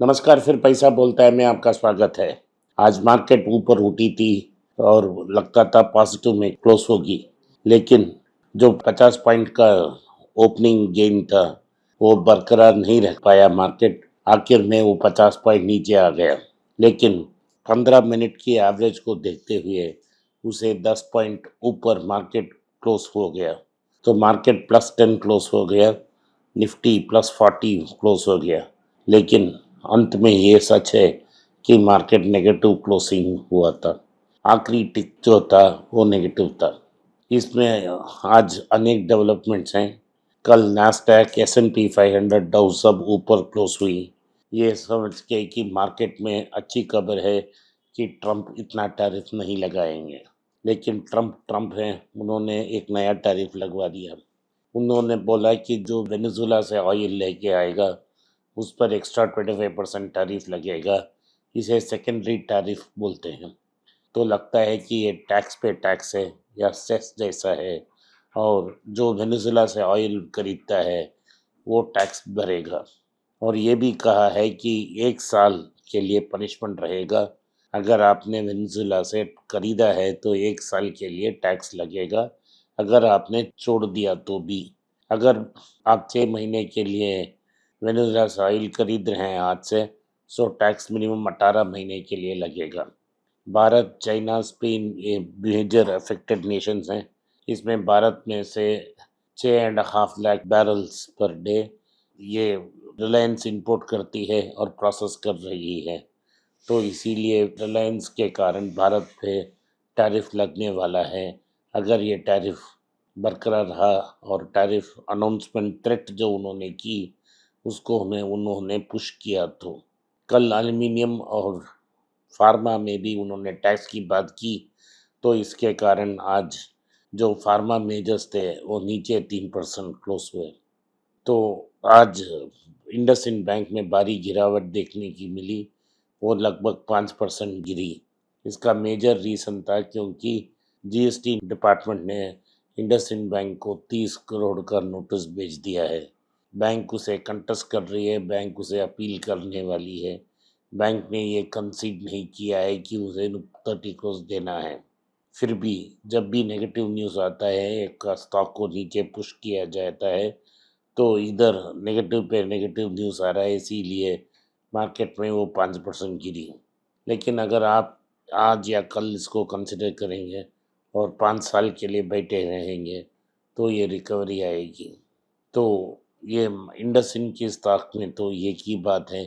नमस्कार, फिर पैसा बोलता है में आपका स्वागत है। आज मार्केट ऊपर उठी थी और लगता था पॉजिटिव में क्लोज होगी, लेकिन जो 50 पॉइंट का ओपनिंग गेन था वो बरकरार नहीं रह पाया। मार्केट आखिर में वो 50 पॉइंट नीचे आ गया, लेकिन 15 मिनट की एवरेज को देखते हुए उसे 10 पॉइंट ऊपर मार्केट क्लोज हो गया। तो मार्केट +10 क्लोज हो गया, निफ्टी +40 क्लोज हो गया। लेकिन अंत में ये सच है कि मार्केट नेगेटिव क्लोजिंग हुआ था। आखिरी टिक जो था वो नेगेटिव था। इसमें आज अनेक डेवलपमेंट्स हैं। कल नास्डैक, S&P 500, डाउ सब ऊपर क्लोज हुई। ये समझ के कि मार्केट में अच्छी खबर है कि ट्रंप इतना टैरिफ नहीं लगाएंगे, लेकिन ट्रंप ट्रंप हैं, उन्होंने एक नया टैरिफ लगवा दिया। उन्होंने बोला कि जो वेनेजुला से ऑयल लेके आएगा उस पर एक्स्ट्रा 25% टैरिफ लगेगा। इसे सेकेंडरी टैरिफ बोलते हैं। तो लगता है कि ये टैक्स पे टैक्स है या सेस जैसा है, और जो वेनेजुला से ऑयल खरीदता है वो टैक्स भरेगा। और ये भी कहा है कि 1 साल के लिए पनिशमेंट रहेगा। अगर आपने वेनेजुला से खरीदा है तो 1 साल के लिए टैक्स लगेगा। अगर आपने छोड़ दिया तो भी, अगर आप 6 महीने के लिए वेनेजुला से ऑयल खरीद रहे हैं आज से, सो टैक्स मिनिमम 18 महीने के लिए लगेगा। भारत, चाइना, स्पेन ये मेजर अफेक्टेड नेशंस हैं। इसमें भारत में से 6.5 लाख बैरल्स पर डे ये रिलायंस इंपोर्ट करती है और प्रोसेस कर रही है। तो इसीलिए रिलायंस के कारण भारत पे टैरिफ लगने वाला है। अगर ये टैरिफ बरकरार रहा और टैरिफ अनाउंसमेंट थ्रेट जो उन्होंने की उसको हमें उन्होंने पुश किया, तो कल एल्युमिनियम और फार्मा में भी उन्होंने टैक्स की बात की। तो इसके कारण आज जो फार्मा मेजर्स थे वो नीचे 3% क्लोज हुए। तो आज इंडसइंड बैंक में भारी गिरावट देखने की मिली, वो लगभग 5% गिरी। इसका मेजर रीज़न था क्योंकि जीएसटी डिपार्टमेंट ने इंडसइंड बैंक को 30 करोड़ का नोटिस भेज दिया है। बैंक उसे कंटेस्ट कर रही है, बैंक उसे अपील करने वाली है। बैंक ने ये कंसीड नहीं किया है कि उसे 30 करोड़ देना है। फिर भी जब भी नेगेटिव न्यूज़ आता है, एक स्टॉक को नीचे पुश किया जाता है, तो इधर नेगेटिव पे नेगेटिव न्यूज़ आ रहा है, इसीलिए मार्केट में वो 5% गिरी। लेकिन अगर आप आज या कल इसको कंसिडर करेंगे और 5 साल के लिए बैठे रहेंगे तो ये रिकवरी आएगी। तो ये इंडसइंड की स्टॉक में तो ये की बात है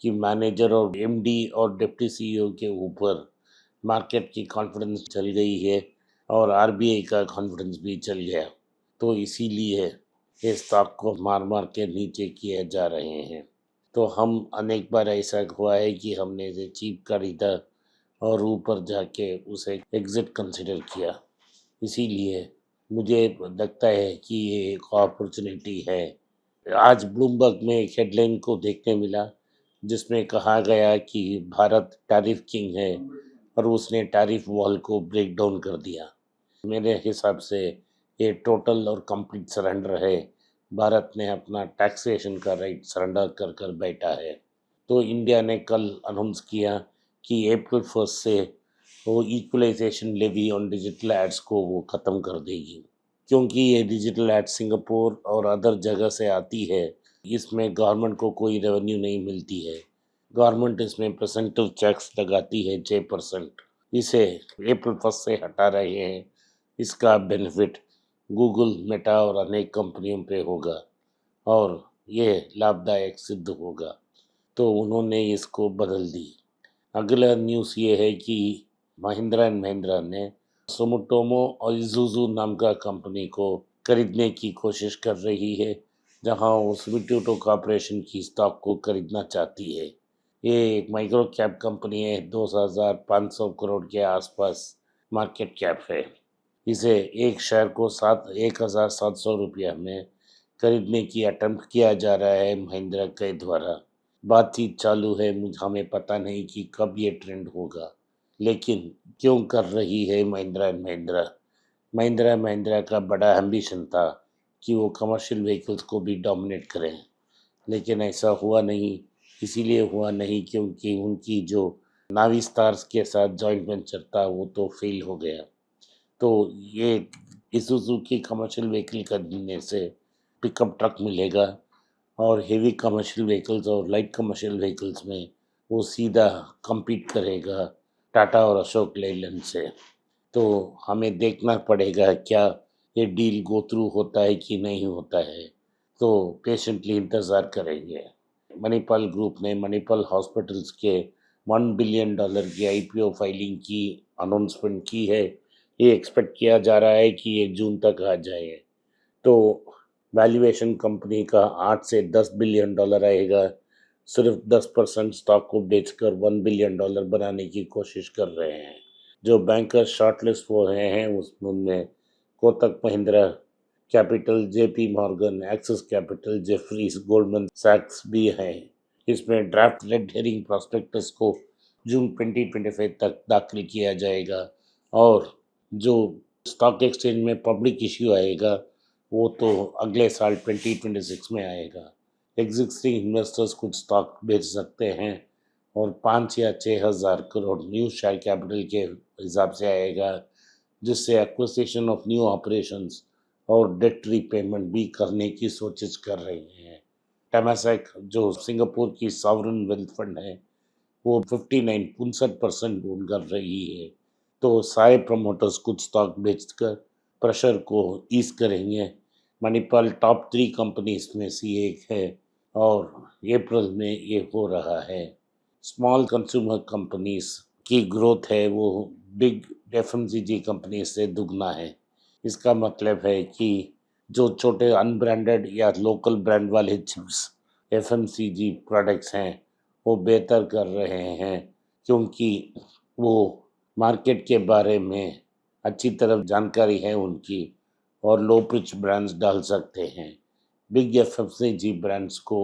कि मैनेजर और एमडी और डिप्टी सीईओ के ऊपर मार्केट की कॉन्फिडेंस चल गई है और आरबीआई का कॉन्फिडेंस भी चल गया। तो इसीलिए ये स्टॉक को मार मार के नीचे किए जा रहे हैं। तो हम अनेक बार ऐसा हुआ है कि हमने इसे चीप खरीदा और ऊपर जाके उसे एग्ज़िट कंसिडर किया। इसीलिए मुझे लगता है कि ये एक अपॉर्चुनिटी है। आज ब्लूमबर्ग में एक हेडलाइन को देखने मिला जिसमें कहा गया कि भारत टैरिफ किंग है और उसने टैरिफ वॉल को ब्रेक डाउन कर दिया। मेरे हिसाब से ये टोटल और कंप्लीट सरेंडर है। भारत ने अपना टैक्सेशन का राइट सरेंडर कर कर बैठा है। तो इंडिया ने कल अनाउंस किया कि April 1 से वो equalisation levy on digital ads को वो ख़त्म कर देगी, क्योंकि ये डिजिटल एड्स सिंगापुर और अदर जगह से आती है। इसमें गवर्नमेंट को कोई रेवेन्यू नहीं मिलती है। गवर्नमेंट इसमें परसेंटेज टैक्स लगाती है 6%। इसे April 1 से हटा रहे हैं। इसका बेनिफिट गूगल, मेटा और अनेक कंपनियों पे होगा और ये लाभदायक सिद्ध होगा। तो उन्होंने इसको बदल दी। अगला न्यूज़ ये है कि महिंद्रा एंड महिंद्रा ने सुमोटोमो और इज़ुज़ू नाम का कंपनी को खरीदने की कोशिश कर रही है, जहां वो सुमिटोमो कॉर्पोरेशन की स्टॉक को खरीदना चाहती है। ये एक माइक्रो कैप कंपनी है, 2500 करोड़ के आसपास मार्केट कैप है। इसे एक शेयर को 1700 में खरीदने की अटेम्प्ट किया जा रहा है महिंद्रा के द्वारा। बातचीत चालू है, मुझे हमें पता नहीं कि कब ये ट्रेंड होगा, लेकिन क्यों कर रही है महिंद्रा एंड महिंद्रा। महिंद्रा महिंद्रा का बड़ा एम्बिशन था कि वो कमर्शियल व्हीकल्स को भी डोमिनेट करें, लेकिन ऐसा हुआ नहीं। इसीलिए हुआ नहीं क्योंकि उनकी जो नावी स्टार्स के साथ जॉइंट वेंचर था वो तो फेल हो गया। तो ये इसूज़ू की कमर्शियल व्हीकल खरीदने से पिकअप ट्रक मिलेगा और हेवी कमर्शियल व्हीकल्स और लाइट कमर्शियल व्हीकल्स में वो सीधा कम्पीट करेगा टाटा और अशोक लेलैंड से। तो हमें देखना पड़ेगा क्या ये डील गो थ्रू होता है कि नहीं होता है। तो पेशेंटली इंतज़ार करेंगे। मणिपाल ग्रुप ने मणिपाल हॉस्पिटल्स के $1 बिलियन की आईपीओ फाइलिंग की अनाउंसमेंट की है। ये एक्सपेक्ट किया जा रहा है कि ये जून तक आ जाए। तो वैल्यूएशन कंपनी का 8 से 10 बिलियन डॉलर आएगा। सिर्फ 10% स्टॉक को बेचकर $1 बिलियन बनाने की कोशिश कर रहे हैं। जो बैंकर शॉर्टलिस्ट हो रहे हैं उनमें Kotak Mahindra Capital, JP Morgan, Axis Capital, Jefferies, Goldman सैक्स भी हैं। इसमें ड्राफ्ट रेड हेरिंग प्रॉस्पेक्टस को जून 2025 तक दाखिल किया जाएगा और जो स्टॉक एक्सचेंज में पब्लिक इश्यू आएगा वो तो अगले साल 2026 में आएगा। एग्जिस्टिंग इन्वेस्टर्स कुछ स्टॉक बेच सकते हैं और 5 या 6 हज़ार करोड़ न्यू शेयर कैपिटल के हिसाब से आएगा, जिससे एक्विजिशन ऑफ न्यू ऑपरेशन्स और डेट रीपेमेंट भी करने की कोशिश कर रही हैं। टेमासेक जो सिंगापुर की सॉवरेन वेल्थ फंड है वो 59% ओन कर रही है। तो सारे प्रमोटर्स कुछ स्टॉक बेचकर प्रेशर को ईज करेंगे। मणिपाल टॉप 3 कंपनीज में से एक है और अप्रैल में ये हो रहा है। स्मॉल कंज्यूमर कंपनीज की ग्रोथ है वो बिग एफएमसीजी कंपनी से दुगना है। इसका मतलब है कि जो छोटे अनब्रांडेड या लोकल ब्रांड वाले चिप्स एफएमसीजी प्रोडक्ट्स हैं वो बेहतर कर रहे हैं क्योंकि वो मार्केट के बारे में अच्छी तरह जानकारी है उनकी और लो पिच ब्रांड्स डाल सकते हैं। बिग एफएमसीजी ब्रांड्स को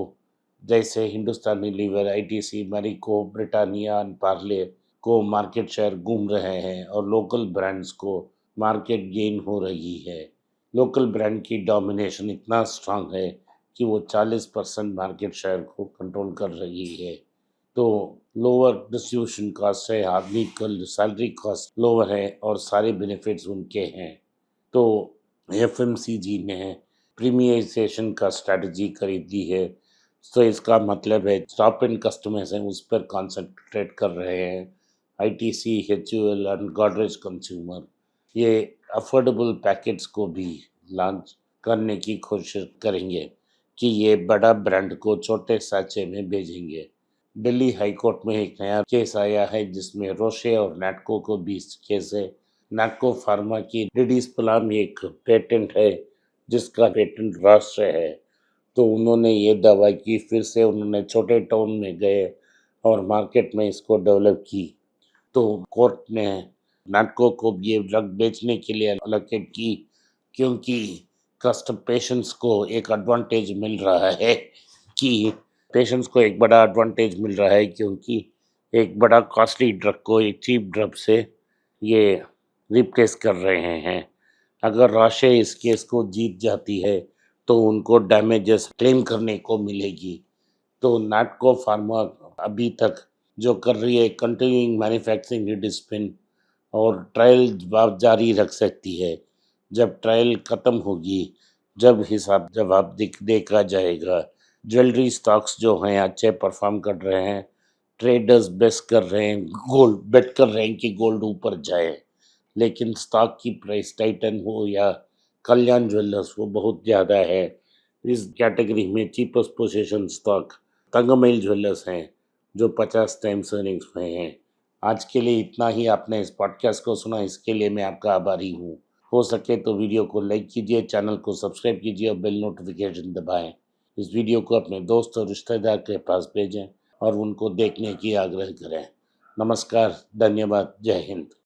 जैसे Hindustani Lever, ITC, Marico, Britannia and Parle को मार्केट शेयर घूम रहे हैं और लोकल ब्रांड्स को मार्केट गेन हो रही है। लोकल ब्रांड की डोमिनेशन इतना स्ट्रांग है कि वो 40% मार्केट शेयर को कंट्रोल कर रही है। तो लोअर डिस्ट्रीब्यूशन कॉस्ट है, आदमी का सैलरी कॉस्ट लोअर है और सारे बेनिफिट्स उनके हैं। तो एफएमसीजी ने प्रीमियराइजेशन का स्ट्रैटेजी खरीदी है। तो इसका मतलब है टॉप एंड कस्टमर्स हैं उस पर कॉन्सेंट्रेट कर रहे हैं। ITC, HUL and Godrej consumer ये अफोर्डेबल पैकेट्स को भी लॉन्च करने की कोशिश करेंगे कि ये बड़ा ब्रांड को छोटे साँचे में भेजेंगे। दिल्ली हाई कोर्ट में एक नया केस आया है जिसमें रोशे और नैटको को 20 केस है। नैटको फार्मा की डिडिस्प्लाम एक पेटेंट है जिसका पेटेंट राष्ट्र है। तो उन्होंने ये दवा की, फिर से उन्होंने छोटे टाउन में गए और मार्केट में इसको डेवलप की। तो कोर्ट ने नाटको को ये ड्रग बेचने के लिए अलोकेट की क्योंकि कस्ट पेशेंट्स को एक एडवांटेज मिल रहा है कि पेशेंट्स को एक बड़ा एडवांटेज मिल रहा है क्योंकि एक बड़ा कॉस्टली ड्रग को एक चीप ड्रग से ये रिप्लेस कर रहे हैं। अगर राशे इस केस को जीत जाती है तो उनको डैमेजेस क्लेम करने को मिलेगी। तो नाटको फार्मा अभी तक जो कर रही है कंटिन्यूइंग मैन्युफैक्चरिंग निडिस्पिन और ट्रायल जारी रख सकती है। जब ट्रायल ख़त्म होगी, जब हिसाब जवाब देखा जाएगा। ज्वेलरी स्टॉक्स जो हैं अच्छे परफॉर्म कर रहे हैं। ट्रेडर्स बेस कर रहे हैं, गोल्ड बेट कर रहे हैं कि गोल्ड ऊपर जाए। लेकिन स्टॉक की प्राइस टाइटन हो या कल्याण ज्वेलर्स वो बहुत ज़्यादा है। इस कैटेगरी में चीपेस्ट पोजीशन स्टॉक तंगमईल ज्वेलर्स हैं जो 50 टाइम्स अर्निंग्स में हैं। आज के लिए इतना ही। आपने इस पॉडकास्ट को सुना, इसके लिए मैं आपका आभारी हूँ। हो सके तो वीडियो को लाइक कीजिए, चैनल को सब्सक्राइब कीजिए और बेल नोटिफिकेशन दबाएं। इस वीडियो को अपने दोस्त और रिश्तेदार के पास भेजें और उनको देखने की आग्रह करें। नमस्कार, धन्यवाद, जय हिंद।